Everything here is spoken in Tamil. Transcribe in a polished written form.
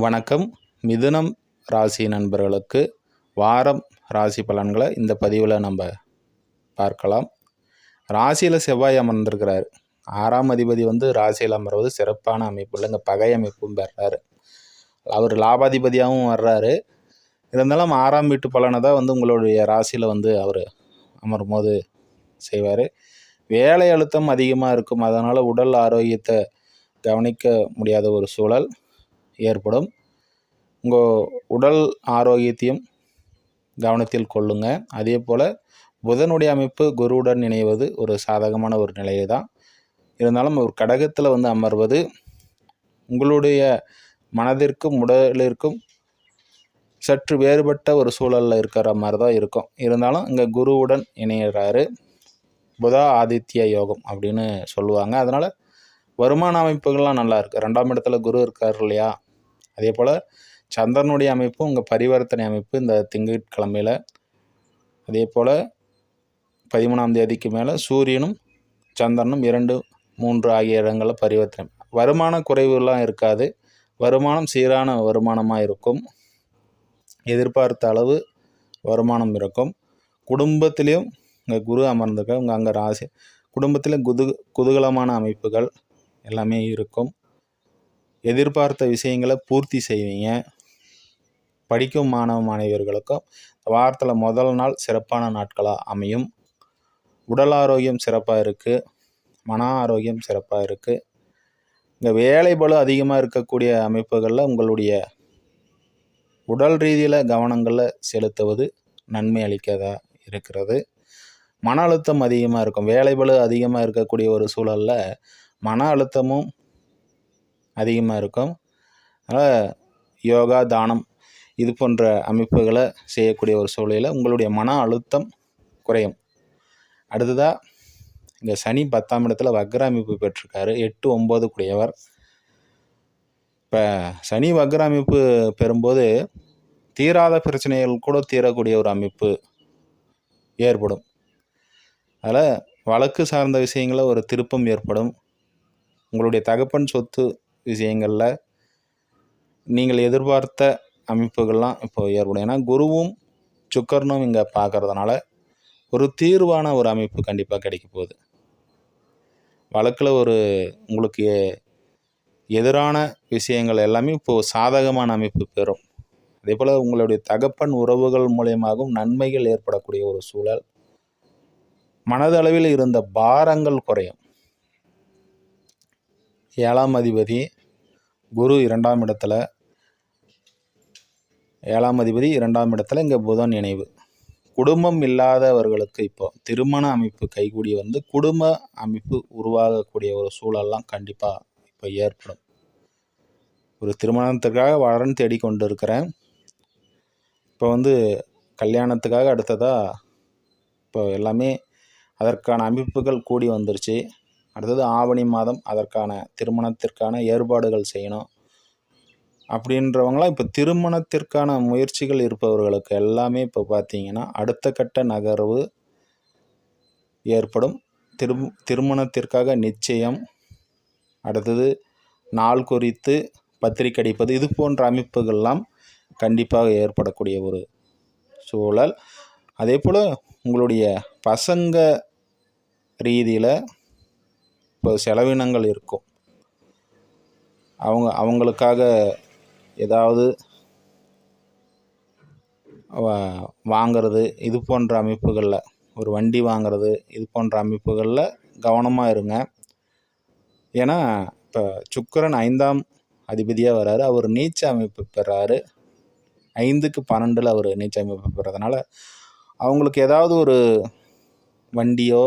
வணக்கம். மிதுனம் ராசி நண்பர்களுக்கு வாரம் ராசி பலன்களை இந்த பதிவில் நம்ம பார்க்கலாம். ராசியில் செவ்வாய் அமர்ந்திருக்கிறார். 6ஆம் அதிபதி ராசியில் அமர்வது சிறப்பான அமைப்பு இல்லை, இங்கே பகை அமைப்பும் பெறாரு. அவர் லாபாதிபதியாகவும் வர்றாரு. இருந்தாலும் 6ஆம் வீட்டு பலனை தான் உங்களுடைய ராசியில் அவர் அமரும் போது செய்வார். வேலை அழுத்தம் அதிகமாக இருக்கும். அதனால் உடல் ஆரோக்கியத்தை கவனிக்க முடியாத ஒரு சூழல் ஏற்படும். உங்கள் உடல் ஆரோக்கியத்தையும் கவனத்தில் கொள்ளுங்க. அதே போல் புதனுடைய அமைப்பு குருவுடன் இணைவது ஒரு சாதகமான ஒரு நிலையை தான். இருந்தாலும் ஒரு கடகத்தில் அமர்வது உங்களுடைய மனதிற்கும் உடலிற்கும் சற்று வேறுபட்ட ஒரு சூழலில் இருக்கிற மாதிரி தான் இருக்கும். இருந்தாலும் இங்கே குருவுடன் இணைகிறாரு. புத ஆதித்ய யோகம் அப்படின்னு சொல்லுவாங்க. அதனால் வருமான அமைப்புகள்லாம் நல்லா இருக்குது. 2ஆம் இடத்துல குரு இருக்கார் இல்லையா. அதே போல் சந்திரனுடைய அமைப்பு உங்கள் பரிவர்த்தனை அமைப்பு இந்த திங்கட்கிழமையில், அதே போல் 13ஆம் தேதிக்கு மேலே சூரியனும் சந்திரனும் 2, 3 ஆகிய இடங்களில் பரிவர்த்தனை. வருமான குறைவுலாம் இருக்காது. வருமானம் சீரான வருமானமாக இருக்கும். எதிர்பார்த்த அளவு வருமானம் இருக்கும். குடும்பத்திலையும் இங்கே குரு அமர்ந்திருக்க உங்கள் அங்கே ராசி குடும்பத்தில் குதூகலமான அமைப்புகள் எல்லாமே இருக்கும். எதிர்பார்த்த விஷயங்களை பூர்த்தி செய்வீங்க. படிக்கும் மாணவ மாணவியர்களுக்கும் வாரத்தில் முதல் நாள் சிறப்பான நாட்களாக அமையும். உடல் ஆரோக்கியம் சிறப்பாக இருக்குது. மன ஆரோக்கியம் சிறப்பாக இருக்குது. இங்கே வேலை பளு அதிகமாக இருக்கக்கூடிய அமைப்புகளில் உங்களுடைய உடல் ரீதியில் கவனங்களை செலுத்துவது நன்மை அளிக்கதாக இருக்கிறது. மன அழுத்தம் அதிகமாக இருக்கும். வேலை பளு அதிகமாக இருக்கக்கூடிய ஒரு சூழலில் மன அழுத்தமும் அதிகமாக இருக்கும். அதனால் யோகா, தானம் இது போன்ற அமைப்புகளை செய்யக்கூடிய ஒரு சூழலில் உங்களுடைய மன அழுத்தம் குறையும். அடுத்ததாக இங்கே சனி 10ஆம் இடத்துல வக்ர அமைப்பு பெற்றிருக்காரு. 8, 9 கூடியவர். இப்போ சனி வக்ர அமைப்பு பெறும்போது தீராத பிரச்சனைகள் கூட தீரக்கூடிய ஒரு அமைப்பு ஏற்படும். அதில் வழக்கு சார்ந்த விஷயங்களில் ஒரு திருப்பம் ஏற்படும். உங்களுடைய தகப்பன் சொத்து விஷயங்களில் நீங்கள் எதிர்பார்த்த அமைப்புகள்லாம் இப்போ ஏற்படும். ஏன்னா குருவும் சுக்கரனும் இங்கே பார்க்கறதுனால ஒரு தீர்வான ஒரு அமைப்பு கண்டிப்பாக கிடைக்க போகுது. வழக்கில் உங்களுக்கு எதிரான விஷயங்கள் எல்லாமே இப்போது சாதகமான அமைப்பு பெறும். அதே போல் உங்களுடைய தகப்பன் உறவுகள் மூலியமாகவும் நன்மைகள் ஏற்படக்கூடிய ஒரு சூழல். மனதளவில் இருந்த பாரங்கள் குறையும். 7ஆம் அதிபதி குரு 2ஆம் இடத்துல, 7ஆம் அதிபதி 2ஆம் இடத்துல இங்கே புதன் இணைவு. குடும்பம் இல்லாதவர்களுக்கு இப்போ திருமண அமைப்பு கைகூடி குடும்ப அமைப்பு உருவாகக்கூடிய ஒரு சூழல்லாம் கண்டிப்பாக இப்போ ஏற்படும். ஒரு திருமணத்துக்காக வரன் தேடி கொண்டு இருக்கிறேன். இப்போ கல்யாணத்துக்காக அடுத்ததாக இப்போ எல்லாமே அதற்கான அமைப்புகள் கூடி வந்துருச்சு. அடுத்தது ஆவணி மாதம் அதற்கான திருமணத்திற்கான ஏற்பாடுகள் செய்யணும் அப்படின்றவங்களாம் இப்போ திருமணத்திற்கான முயற்சிகள் இருப்பவர்களுக்கு எல்லாமே இப்போ பார்த்தீங்கன்னா அடுத்த கட்ட நகர்வு ஏற்படும். திருமணத்திற்காக நிச்சயம், அடுத்தது நாள் குறித்து பத்திரிக்கை அடிப்பது, இது போன்ற அமைப்புகள்லாம் கண்டிப்பாக ஏற்படக்கூடிய ஒரு சூழல். அதே போல் உங்களுடைய பசங்க ரீதியில் இப்போ செலவினங்கள் இருக்கும். அவங்களுக்காக ஏதாவது வாங்கிறது, இது போன்ற அமைப்புகளில் ஒரு வண்டி வாங்கிறது, இது போன்ற அமைப்புகளில் கவனமாக இருங்க. ஏன்னா இப்போ சுக்கிரன் 5ஆம் அதிபதியாக வர்றாரு. அவர் நீச்ச அமைப்பு பெறாரு. 5க்கு 12 அவர் நீச்ச அமைப்பு பெறதுனால அவங்களுக்கு ஏதாவது ஒரு வண்டியோ